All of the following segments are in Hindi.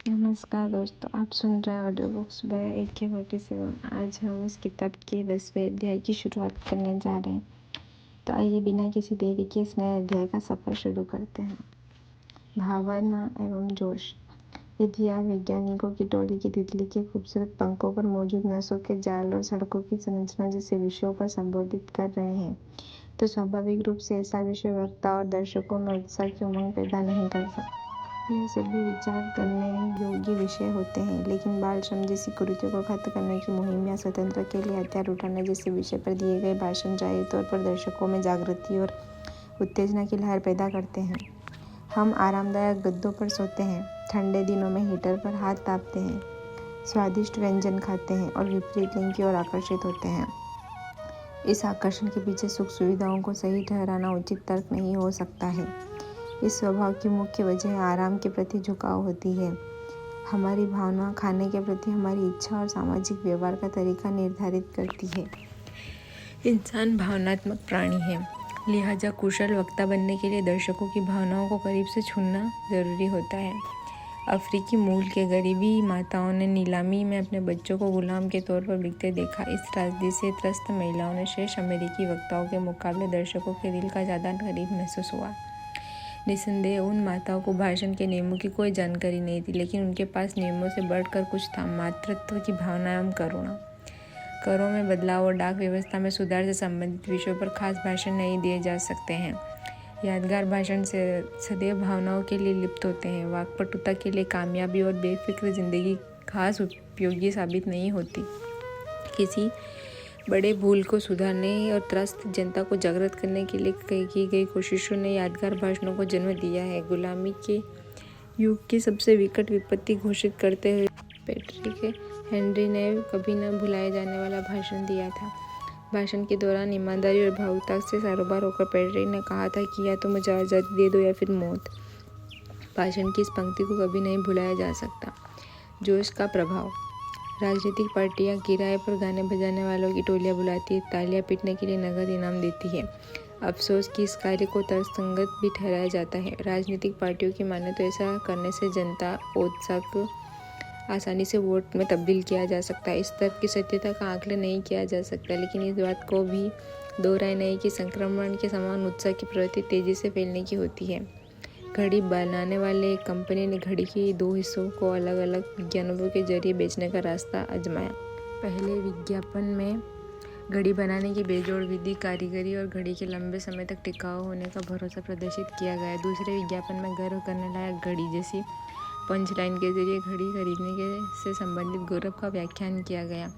नमस्कार दोस्तों, आप सुन रहे हैं ऑडियो बुक्स बाय AK47। आज हम इस किताब के 10वें अध्याय की शुरुआत करने जा रहे हैं। तो आइए बिना किसी देरी के इस नए अध्याय का सफ़र शुरू करते हैं। भावना एवं जोश। यदि आप वैज्ञानिकों की टोली की तितली के खूबसूरत पंखों पर मौजूद नसों के जाल और सड़कों की संरचना जैसे विषयों पर संबोधित कर रहे हैं, तो स्वाभाविक रूप से ऐसा विषय वक्ता और दर्शकों में उत्साह की उमंग पैदा नहीं कर सकता। यह सभी विचार करने योग्य विषय होते हैं, लेकिन बाल श्रम जैसी कुरीतियों को खत्म करने की मुहिम या स्वतंत्रता के लिए हथियार उठाने जैसे विषय पर दिए गए भाषण जाहिर तौर पर दर्शकों में जागृति और उत्तेजना की लहर पैदा करते हैं। हम आरामदायक गद्दों पर सोते हैं, ठंडे दिनों में हीटर पर हाथ तापते हैं, स्वादिष्ट व्यंजन खाते हैं और विपरीत लिंग की ओर आकर्षित होते हैं। इस आकर्षण के पीछे सुख सुविधाओं को सही ठहराना उचित तर्क नहीं हो सकता है। इस स्वभाव की मुख्य वजह आराम के प्रति झुकाव होती है। हमारी भावना खाने के प्रति हमारी इच्छा और सामाजिक व्यवहार का तरीका निर्धारित करती है। इंसान भावनात्मक प्राणी है, लिहाजा कुशल वक्ता बनने के लिए दर्शकों की भावनाओं को करीब से छूना जरूरी होता है। अफ्रीकी मूल के गरीबी माताओं ने नीलामी में अपने बच्चों को गुलाम के तौर पर बिकते देखा। इस त्रासदी से त्रस्त महिलाओं ने श्रेष्ठ अमेरिकी वक्ताओं के मुकाबले दर्शकों के दिल का ज़्यादा करीब महसूस हुआ। निस्संदेह उन माताओं को भाषण के नियमों की कोई जानकारी नहीं थी, लेकिन उनके पास नियमों से बढ़कर कुछ था, मातृत्व की भावना एवं करुणा। करों में बदलाव और डाक व्यवस्था में सुधार से संबंधित विषयों पर खास भाषण नहीं दिए जा सकते हैं। यादगार भाषण से सदैव भावनाओं के लिए लिप्त होते हैं। वाक्पटुता के लिए कामयाबी और बेफिक्र जिंदगी खास उपयोगी साबित नहीं होती। किसी बड़े भूल को सुधारने और त्रस्त जनता को जागृत करने के लिए की गई कोशिशों ने यादगार भाषणों को जन्म दिया है। गुलामी के युग की सबसे विकट विपत्ति घोषित करते हुए पैट्रिक हेनरी ने कभी न भुलाए जाने वाला भाषण दिया था। भाषण के दौरान ईमानदारी और भावुकता से सारोबार होकर पैट्रिक ने कहा था कि या तो मुझे आज़ादी दे दो या फिर मौत। भाषण की इस पंक्ति को कभी नहीं भुलाया जा सकता। जोश का प्रभाव। राजनीतिक पार्टियां किराए पर गाने बजाने वालों की टोलियां बुलाती है, तालियां पीटने के लिए नगद इनाम देती है। अफसोस कि इस कार्य को तर्कसंगत भी ठहराया जाता है। राजनीतिक पार्टियों की माने तो ऐसा करने से जनता उत्साह को आसानी से वोट में तब्दील किया जा सकता है। इस तर्क की सत्यता का आकलन नहीं किया जा सकता, लेकिन इस बात को भी दो राय नहीं कि संक्रमण के समान उत्साह की प्रवृत्ति तेजी से फैलने की होती है। घड़ी बनाने वाले एक कंपनी ने घड़ी के दो हिस्सों को अलग अलग विज्ञापनों के जरिए बेचने का रास्ता आजमाया। पहले विज्ञापन में घड़ी बनाने की बेजोड़ विधि, कारीगरी और घड़ी के लंबे समय तक टिकाऊ होने का भरोसा प्रदर्शित किया गया। दूसरे विज्ञापन में गर्व करने लायक घड़ी जैसी पंचलाइन के जरिए घड़ी खरीदने से संबंधित गौरव का व्याख्यान किया गया।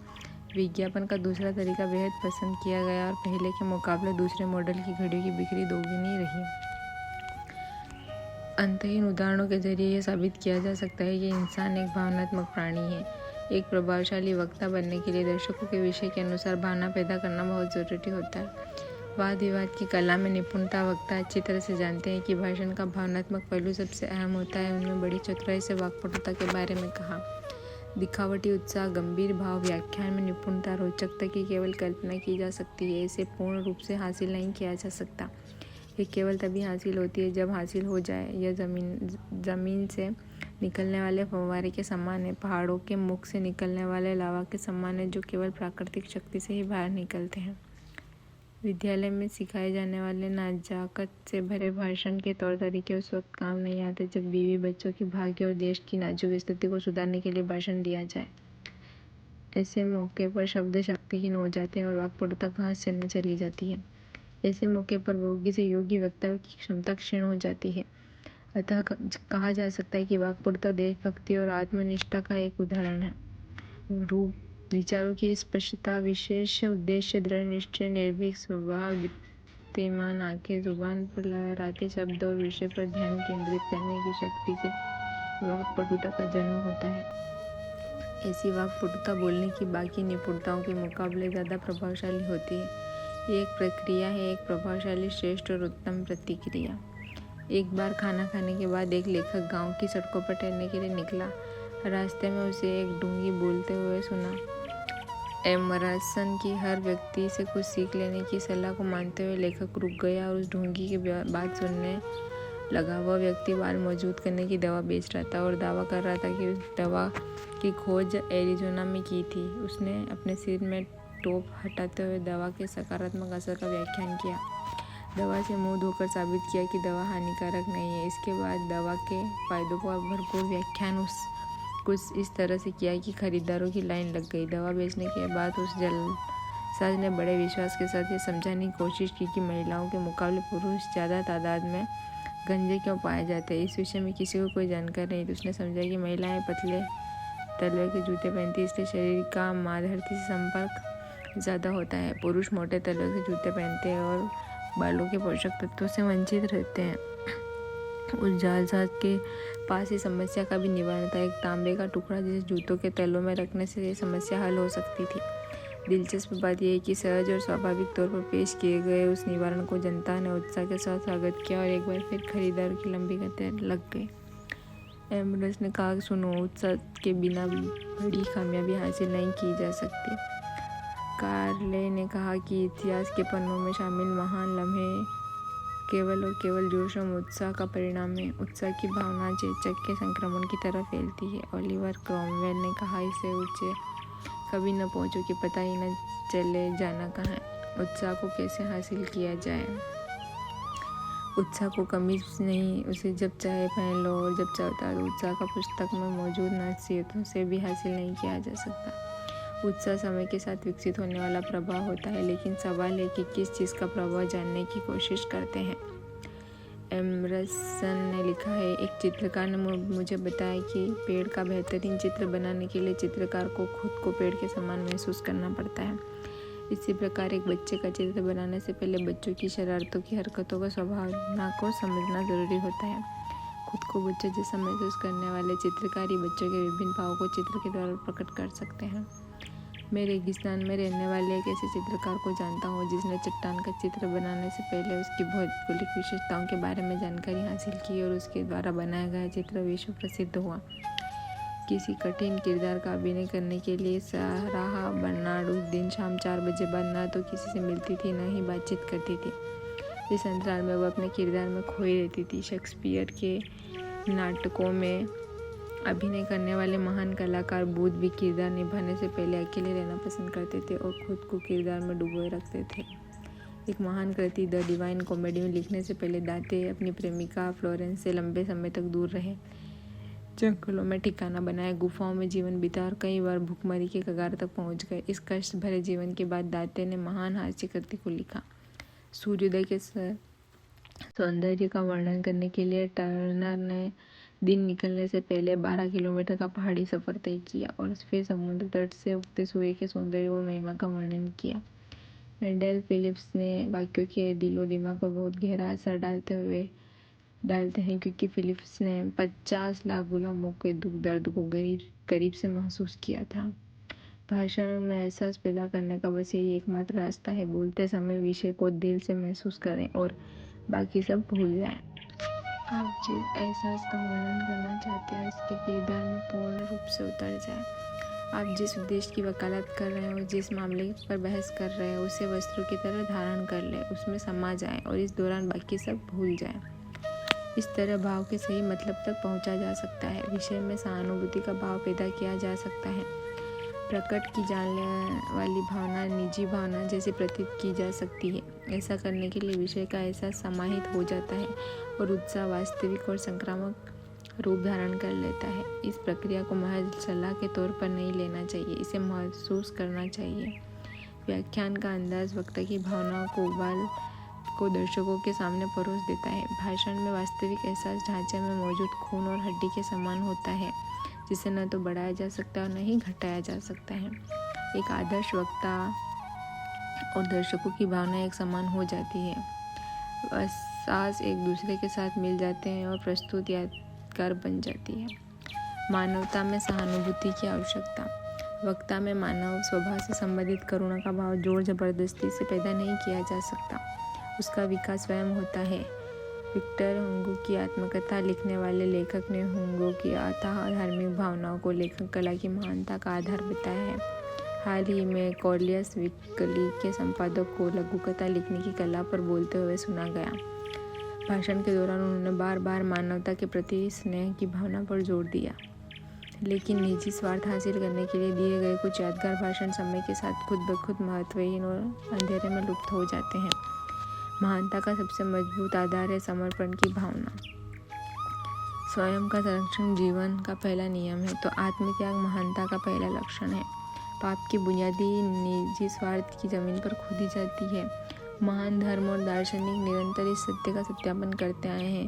विज्ञापन का दूसरा तरीका बेहद पसंद किया गया और पहले के मुकाबले दूसरे मॉडल की घड़ियों की बिक्री दोगुनी रही। अंतहीन उदाहरणों के जरिए यह साबित किया जा सकता है कि इंसान एक भावनात्मक प्राणी है। एक प्रभावशाली वक्ता बनने के लिए दर्शकों के विषय के अनुसार भावना पैदा करना बहुत ज़रूरी होता है। वाद विवाद की कला में निपुणता वक्ता अच्छी तरह से जानते हैं कि भाषण का भावनात्मक पहलू सबसे अहम होता है। उन्होंने बड़ी चतुराई से वाक्पटुता के बारे में कहा। दिखावटी उत्साह, गंभीर भाव, व्याख्यान में निपुणता, रोचकता की केवल कल्पना की जा सकती है। इसे पूर्ण रूप से हासिल नहीं किया जा सकता। ये केवल तभी हासिल होती है जब हासिल हो जाए। यह ज़मीन से निकलने वाले फव्वारे के समान है, पहाड़ों के मुख से निकलने वाले लावा के समान है, जो केवल प्राकृतिक शक्ति से ही बाहर निकलते हैं। विद्यालय में सिखाए जाने वाले नजाकत से भरे भाषण के तौर तरीके उस वक्त काम नहीं आते जब बीवी बच्चों की भाग्य और देश की नाजुक स्थिति को सुधारने के लिए भाषण दिया जाए। ऐसे मौके पर शब्द शक्तिहीन हो जाते हैं और वाक्पटुता घास चलने चली जाती है। ऐसे मौके पर योग्य से योग्य वक्तव्य की क्षमता क्षीण हो जाती है। अतः कहा जा सकता है कि वाक्पटुता देशभक्ति और आत्मनिष्ठा का एक उदाहरण है। रूप, विचारों की स्पष्टता, विशेष उद्देश्य, दृढ़ निश्चय, निर्भीक स्वभाव, विद्यमान आंखें, जुबान पर लहराते शब्द और विषय पर ध्यान केंद्रित करने की शक्ति से वाक्पटुता का जन्म होता है। ऐसी वाक्पटुता बोलने की बाकी निपुणताओं के मुकाबले ज़्यादा प्रभावशाली होती है। ये एक प्रक्रिया है, एक प्रभावशाली, श्रेष्ठ और उत्तम प्रतिक्रिया। एक बार खाना खाने के बाद एक लेखक गांव की सड़कों पर टहलने के लिए निकला। रास्ते में उसे एक ढूंगी बोलते हुए सुना। एमरसन की हर व्यक्ति से कुछ सीख लेने की सलाह को मानते हुए लेखक रुक गया और उस ढूंगी की बात सुनने लगा। वह व्यक्ति बाल मौजूद करने की दवा बेच रहा था और दावा कर रहा था कि उस दवा की खोज एरिज़ोना में की थी। उसने अपने सिर में टोप हटाते हुए दवा के सकारात्मक असर का व्याख्यान किया, दवा से मुंह धोकर साबित किया कि दवा हानिकारक नहीं है। इसके बाद दवा के फायदों का भरपूर व्याख्यान कुछ इस तरह से किया कि खरीदारों की लाइन लग गई। दवा बेचने के बाद उस जलसाज ने बड़े विश्वास के साथ ये समझाने की कोशिश की कि महिलाओं के मुकाबले पुरुष ज़्यादा तादाद में गंजे क्यों पाए जाते हैं। इस विषय में किसी को कोई जानकारी नहीं थी। उसने समझा कि महिलाएं पतले तलवे के जूते पहनती, इसलिए शरीर का मांसपेशी से संपर्क ज़्यादा होता है। पुरुष मोटे तलवे के जूते पहनते हैं और बालों के पोषक तत्वों से वंचित रहते हैं। उस जालसाज के पास इस समस्या का भी निवारण था, एक तांबे का टुकड़ा जिसे जूतों के तलों में रखने से ये समस्या हल हो सकती थी। दिलचस्प बात यह है कि सहज और स्वाभाविक तौर पर पेश किए गए उस निवारण को जनता ने उत्साह के साथ स्वागत किया और एक बार फिर खरीदारों की लंबी कतार लग गई। एम्ब्रोस ने कहा, सुनो, उत्साह के बिना बड़ी कामयाबी हासिल नहीं की जा सकती। कार्ले ने कहा कि इतिहास के पन्नों में शामिल महान लम्हे केवल और केवल जोश और उत्साह का परिणाम है। उत्साह की भावना चेचक के संक्रमण की तरह फैलती है। ओलिवर क्रॉमवेल ने कहा, इससे ऊंचे कभी न पहुंचो कि पता ही न चले जाना कहाँ है। उत्साह को कैसे हासिल किया जाए? उत्साह को कमीज नहीं, उसे जब चाहे पहन लो और जब चाहे उतारो। उत्साह का पुस्तक में मौजूद नसीहतों से भी हासिल नहीं किया जा सकता। उत्साह समय के साथ विकसित होने वाला प्रभाव होता है, लेकिन सवाल है कि किस चीज़ का प्रभाव जानने की कोशिश करते हैं। एमरसन ने लिखा है, एक चित्रकार ने मुझे बताया कि पेड़ का बेहतरीन चित्र बनाने के लिए चित्रकार को खुद को पेड़ के समान महसूस करना पड़ता है। इसी प्रकार एक बच्चे का चित्र बनाने से पहले बच्चों की शरारतों की हरकतों का स्वभावना को समझना जरूरी होता है। खुद को बच्चों जैसा महसूस करने वाले चित्रकारी बच्चों के विभिन्न भावों को चित्र के द्वारा प्रकट कर सकते हैं। मैं रेगिस्तान में रहने वाले एक ऐसे चित्रकार को जानता हूँ जिसने चट्टान का चित्र बनाने से पहले उसकी भौगोलिक विशेषताओं के बारे में जानकारी हासिल की और उसके द्वारा बनाया गया चित्र विश्व प्रसिद्ध हुआ। किसी कठिन किरदार का अभिनय करने के लिए साराह बर्नार्ड उस दिन शाम 4 बजे बाद न तो किसी से मिलती थी, न ही बातचीत करती थी। इस अंतराल में वह अपने किरदार में खोई रहती थी। शेक्सपियर के नाटकों में अभिनय करने वाले महान कलाकार बूथ भी किरदार निभाने से पहले अकेले रहना पसंद करते थे और खुद को किरदार में डुबोए रखते थे। एक महान कृति द डिवाइन कॉमेडी में लिखने से पहले दांते अपनी प्रेमिका फ्लोरेंस से लंबे समय तक दूर रहे, जंगलों में ठिकाना बनाया, गुफाओं में जीवन बिता और कई बार भूखमरी के कगार तक पहुंच गए। इस कष्ट भरे जीवन के बाद दांते ने महान हास्य कृति को लिखा। सूर्योदय के सौंदर्य का वर्णन करने के लिए टर्नर ने दिन निकलने से पहले 12 किलोमीटर का पहाड़ी सफर तय किया और फिर समुद्र तट से उगते सूर्य के सौंदर्य व महिमा का वर्णन किया। मेंडेल फिलिप्स ने वाक्यों के दिलो दिमाग पर बहुत गहरा असर डालते हैं, क्योंकि फिलिप्स ने 50 लाख गुलामों के दुख दर्द को करीब से महसूस किया था। भाषण में एहसास पैदा करने का बस यही एकमात्र रास्ता है। बोलते समय विषय को दिल से महसूस करें और बाकी सब भूल जाएं। आप जिस एहसास का वर्णन करना चाहते हैं इसके किरदार में पूर्ण रूप से उतर जाएं। आप जिस उद्देश्य की वकालत कर रहे हो, जिस मामले पर बहस कर रहे हो, उसे वस्त्र की तरह धारण कर ले, उसमें समा जाएं और इस दौरान बाकी सब भूल जाएं। इस तरह भाव के सही मतलब तक पहुंचा जा सकता है। विषय में सहानुभूति का भाव पैदा किया जा सकता है। प्रकट की जाने वाली भावना निजी भावना जैसे प्रतीत की जा सकती है। ऐसा करने के लिए विषय का एहसास समाहित हो जाता है और उत्साह वास्तविक और संक्रामक रूप धारण कर लेता है। इस प्रक्रिया को महज सलाह के तौर पर नहीं लेना चाहिए, इसे महसूस करना चाहिए। व्याख्यान का अंदाज वक्ता की भावनाओं को उबाल को दर्शकों के सामने परोस देता है। भाषण में वास्तविक एहसास ढांचे में मौजूद खून और हड्डी के समान होता है, जिसे न तो बढ़ाया जा सकता है और न ही घटाया जा सकता है। एक आदर्श वक्ता और दर्शकों की भावना एक समान हो जाती है। एहसास एक दूसरे के साथ मिल जाते हैं और प्रस्तुति यादगार बन जाती है। मानवता में सहानुभूति की आवश्यकता। वक्ता में मानव स्वभाव से संबंधित करुणा का भाव जोर जबरदस्ती से पैदा नहीं किया जा सकता, उसका विकास स्वयं होता है। विक्टर हुगो की आत्मकथा लिखने वाले लेखक ने हुगो की अथाह धार्मिक भावनाओं को लेखन कला की महानता का आधार बताया है। हाल ही में कॉर्लियस वीकली के संपादक को लघुकथा लिखने की कला पर बोलते हुए सुना गया। भाषण के दौरान उन्होंने बार बार मानवता के प्रति स्नेह की भावना पर जोर दिया, लेकिन निजी स्वार्थ हासिल करने के लिए दिए गए कुछ यादगार भाषण समय के साथ खुद ब खुद महत्वहीन और अंधेरे में लुप्त हो जाते हैं। महानता का सबसे मजबूत आधार है समर्पण की भावना। स्वयं का संरक्षण जीवन का पहला नियम है, तो आत्मत्याग महानता का पहला लक्षण है। पाप की बुनियादी निजी स्वार्थ की जमीन पर खोदी जाती है। महान धर्म और दार्शनिक निरंतर इस सत्य का सत्यापन करते आए हैं।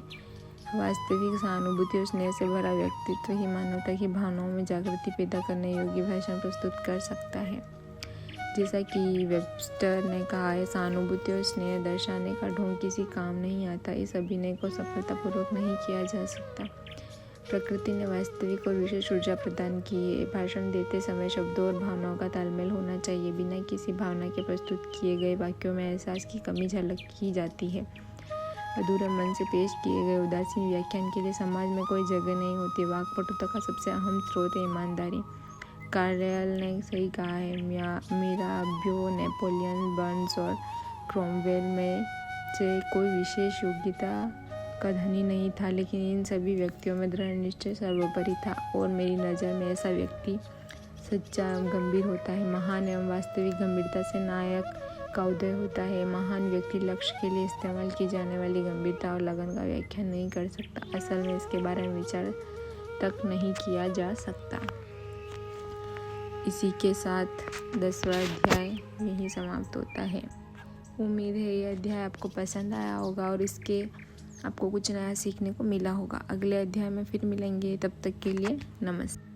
वास्तविक सहानुभूति और स्नेह से भरा व्यक्तित्व ही मानवता की भावनाओं में जागृति पैदा करने योग्य भाषण प्रस्तुत कर सकता है। जैसा कि वेबस्टर ने कहा है, सहानुभूति और स्नेह दर्शाने का ढोंग किसी काम नहीं आता। इस अभिनय को सफलतापूर्वक नहीं किया जा सकता। प्रकृति ने वास्तविक और विशेष ऊर्जा प्रदान की है। भाषण देते समय शब्दों और भावनाओं का तालमेल होना चाहिए। बिना किसी भावना के प्रस्तुत किए गए वाक्यों में एहसास की कमी झलक की जाती है। अधूरे मन से पेश किए गए उदासीन व्याख्यान के लिए समाज में कोई जगह नहीं होती। वाक्पटुता का सबसे अहम स्रोत है ईमानदारी। कार्यल ने सही कहा है, मिराबियो, नेपोलियन, बर्न्स और क्रोमवेल में से कोई विशेष योग्यता का धनी नहीं था, लेकिन इन सभी व्यक्तियों में दृढ़ निश्चय सर्वोपरि था और मेरी नज़र में ऐसा व्यक्ति सच्चा एवं गंभीर होता है। महान एवं वास्तविक गंभीरता से नायक का उदय होता है। महान व्यक्ति लक्ष्य के लिए इस्तेमाल की जाने वाली गंभीरता और लगन का व्याख्यान नहीं कर सकता। असल में इसके बारे में विचार तक नहीं किया जा सकता। इसी के साथ 10वां अध्याय यहीं समाप्त होता है। उम्मीद है यह अध्याय आपको पसंद आया होगा और इसके आपको कुछ नया सीखने को मिला होगा। अगले अध्याय में फिर मिलेंगे, तब तक के लिए नमस्ते।